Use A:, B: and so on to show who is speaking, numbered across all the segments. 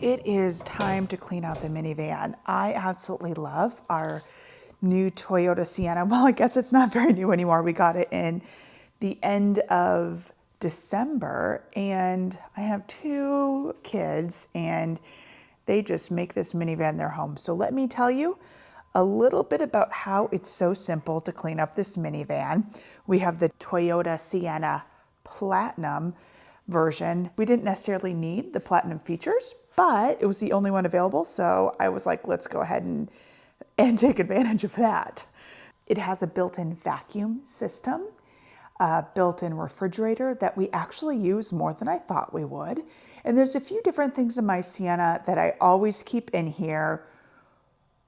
A: it is time to clean out the minivan. I absolutely love our new Toyota Sienna. Well, I guess it's not very new anymore. We got it in the end of December, and I have 2 kids, and they just make this minivan their home. So let me tell you a little bit about how it's so simple to clean up this minivan. We have the Toyota Sienna Platinum version. We didn't necessarily need the Platinum features, but it was the only one available. So I was like, let's go ahead and take advantage of that. It has a built-in vacuum system, a built-in refrigerator that we actually use more than I thought we would. And there's a few different things in my Sienna that I always keep in here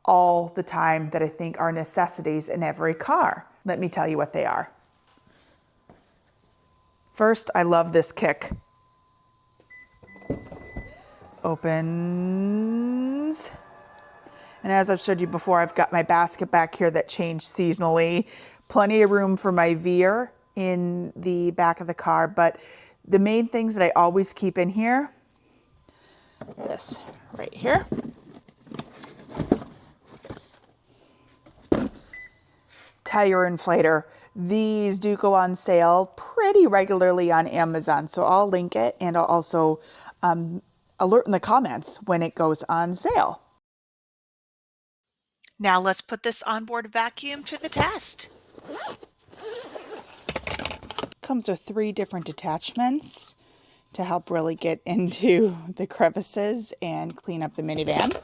A: all the time that I think are necessities in every car. Let me tell you what they are. First, I love this kick. Opens. And as I've showed you before, I've got my basket back here that changed seasonally. Plenty of room for my veer in the back of the car. But the main things that I always keep in here, this right here. Tire inflator. These do go on sale pretty regularly on Amazon, so I'll link it, and I'll also alert in the comments when it goes on sale. Now let's put this onboard vacuum to the test. Comes with 3 different attachments to help really get into the crevices and clean up the minivan.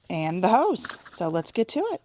A: And the hose. So let's get to it.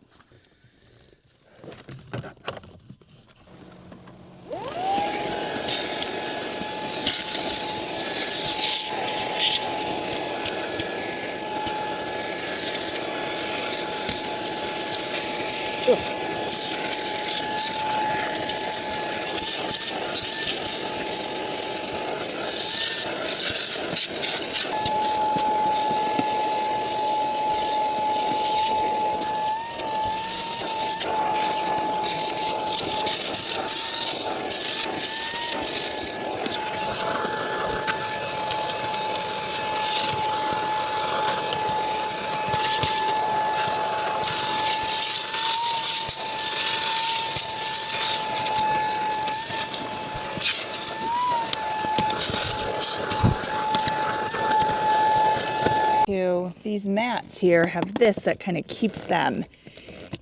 A: These mats here have this that kind of keeps them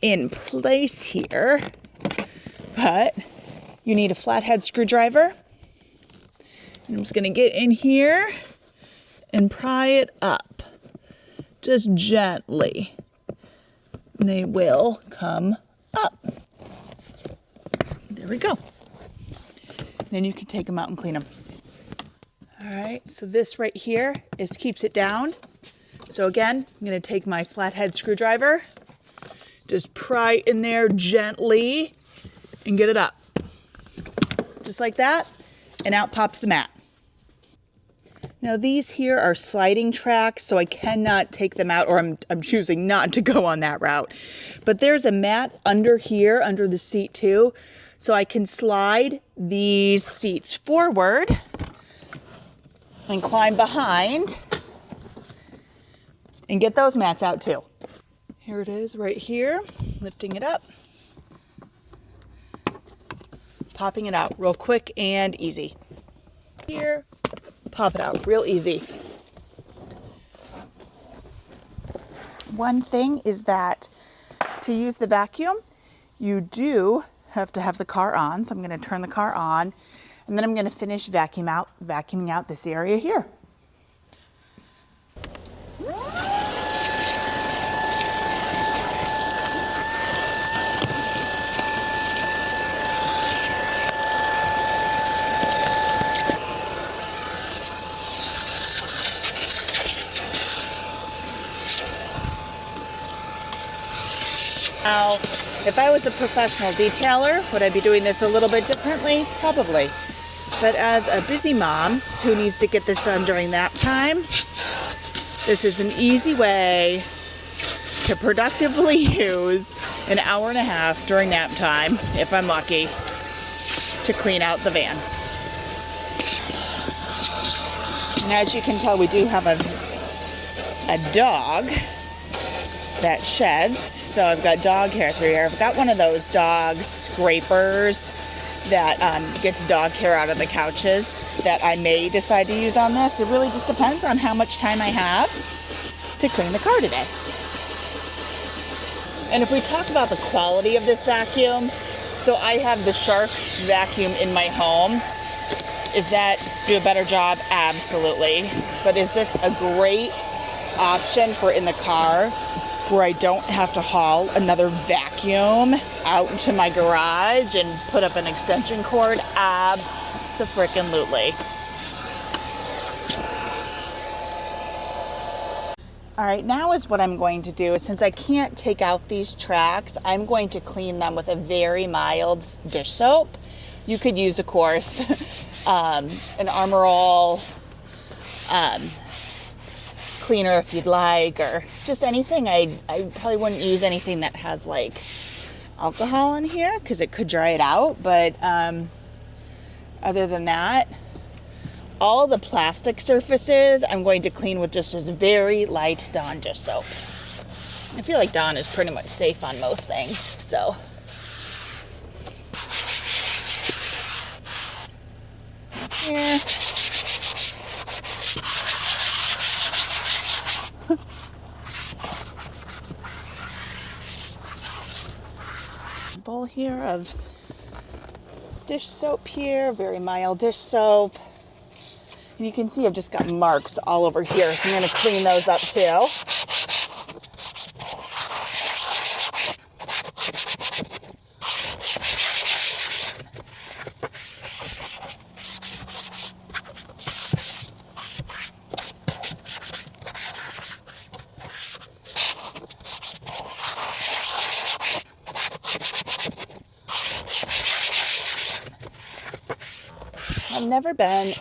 A: in place here, but you need a flathead screwdriver. And I'm just going to get in here and pry it up just gently. And they will come up. There we go. Then you can take them out and clean them. All right, so this right here keeps it down. So again, I'm going to take my flathead screwdriver, just pry in there gently and get it up. Just like that, and out pops the mat. Now these here are sliding tracks, so I cannot take them out, or I'm choosing not to go on that route. But there's a mat under here, under the seat too, so I can slide these seats forward and climb behind and get those mats out too. Here it is right here, lifting it up, popping it out real quick and easy. Here, pop it out real easy. One thing is that to use the vacuum, you do have to have the car on. So I'm going to turn the car on, and then I'm going to finish vacuuming out this area here. Now, if I was a professional detailer, would I be doing this a little bit differently? Probably. But as a busy mom who needs to get this done during nap time, this is an easy way to productively use an hour and a half during nap time, if I'm lucky, to clean out the van. And as you can tell, we do have a dog that sheds. So I've got dog hair through here. I've got one of those dog scrapers that gets dog hair out of the couches that I may decide to use on this. It really just depends on how much time I have to clean the car today. And if we talk about the quality of this vacuum, so I have the Shark vacuum in my home. Is that do a better job? Absolutely. But is this a great option for in the car where I don't have to haul another vacuum out into my garage and put up an extension cord? Abso-freaking-lutely. All right, now is what I'm going to do. Since I can't take out these tracks, I'm going to clean them with a very mild dish soap. You could use, of course, an Armor All cleaner if you'd like, or just anything. I probably wouldn't use anything that has like alcohol in here because it could dry it out. But other than that, all the plastic surfaces I'm going to clean with just this very light Dawn dish soap. I feel like Dawn is pretty much safe on most things, so. Here. Bowl here of dish soap here, very mild dish soap. And you can see I've just got marks all over here, so I'm going to clean those up too. I've never been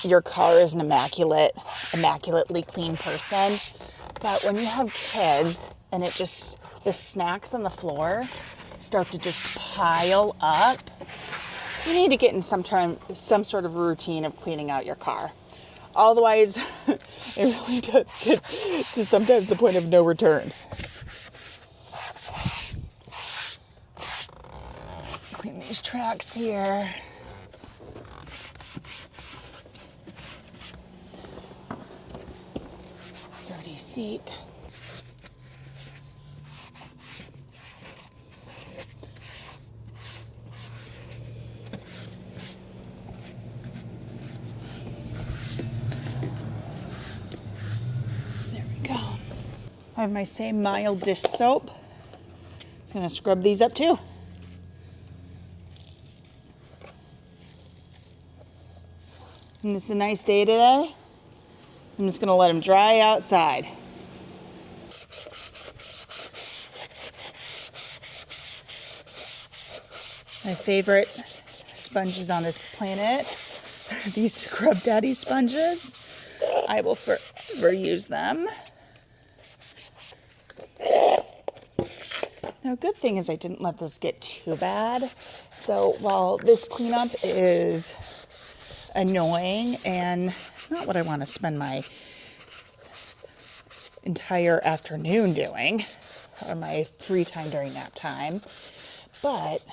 A: your car is an immaculately clean person, but when you have kids and the snacks on the floor start to just pile up, you need to get in some sort of routine of cleaning out your car. Otherwise, it really does get to sometimes the point of no return. Clean these tracks here. Dirty seat. There we go. I have my same mild dish soap. Just gonna scrub these up too. And it's a nice day today. I'm just gonna let them dry outside. My favorite sponges on this planet, these Scrub Daddy sponges. I will forever use them. Now, good thing is I didn't let this get too bad. So while this cleanup is annoying and not what I want to spend my entire afternoon doing, or my free time during nap time, but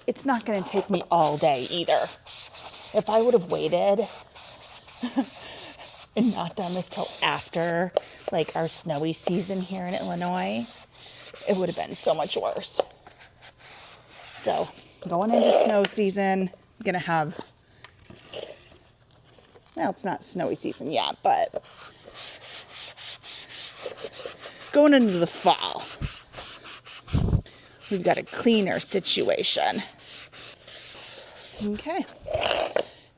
A: it's not going to take me all day either. If I would have waited and not done this till after like our snowy season here in Illinois, it would have been so much worse. So going into snow season, I'm going to have, well, it's not snowy season yet, but going into the fall, we've got a cleaner situation. Okay.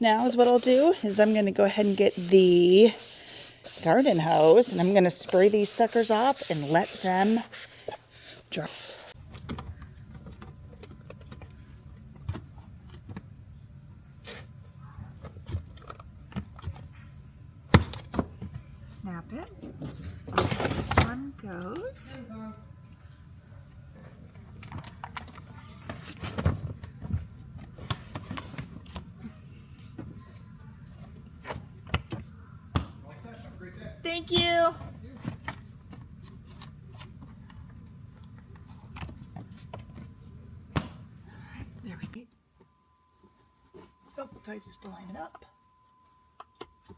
A: Now is what I'll do is I'm going to go ahead and get the garden hose and I'm going to spray these suckers off and let them dry. Snap it. This one goes. Thank you. There we go. Oh, so I just line it up.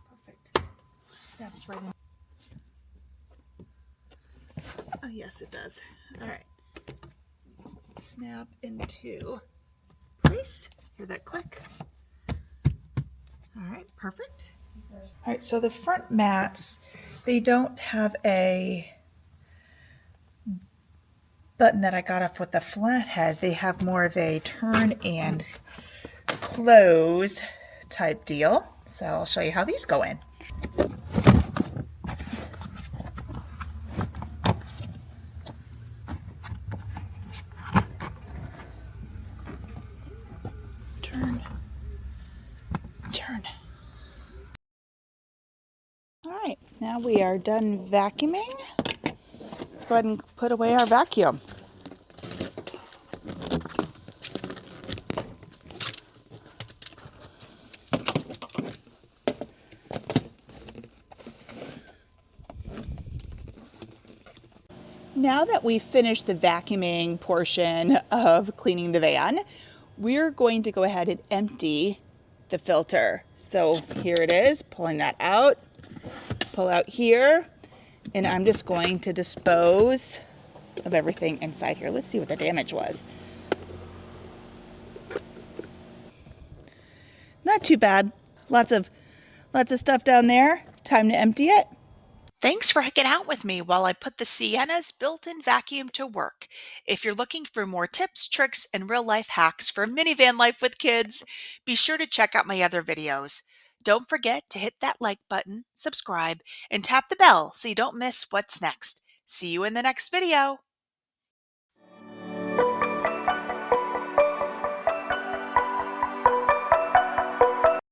A: Perfect. Snaps right in. Oh, yes, it does. All right. Snap into place. Hear that click? All right, perfect. All right, so the front mats, they don't have a button that I got off with the flathead. They have more of a turn and close type deal. So I'll show you how these go in. Turn, turn. All right, now we are done vacuuming. Let's go ahead and put away our vacuum. Now that we've finished the vacuuming portion of cleaning the van, we're going to go ahead and empty the filter. So here it is, pulling that out, pull out here, and I'm just going to dispose of everything inside here. Let's see what the damage was. Not too bad. Lots of stuff down there. Time to empty it. Thanks for hanging out with me while I put the Sienna's built-in vacuum to work. If you're looking for more tips, tricks, and real-life hacks for minivan life with kids, be sure to check out my other videos. Don't forget to hit that like button, subscribe, and tap the bell so you don't miss what's next. See you in the next video.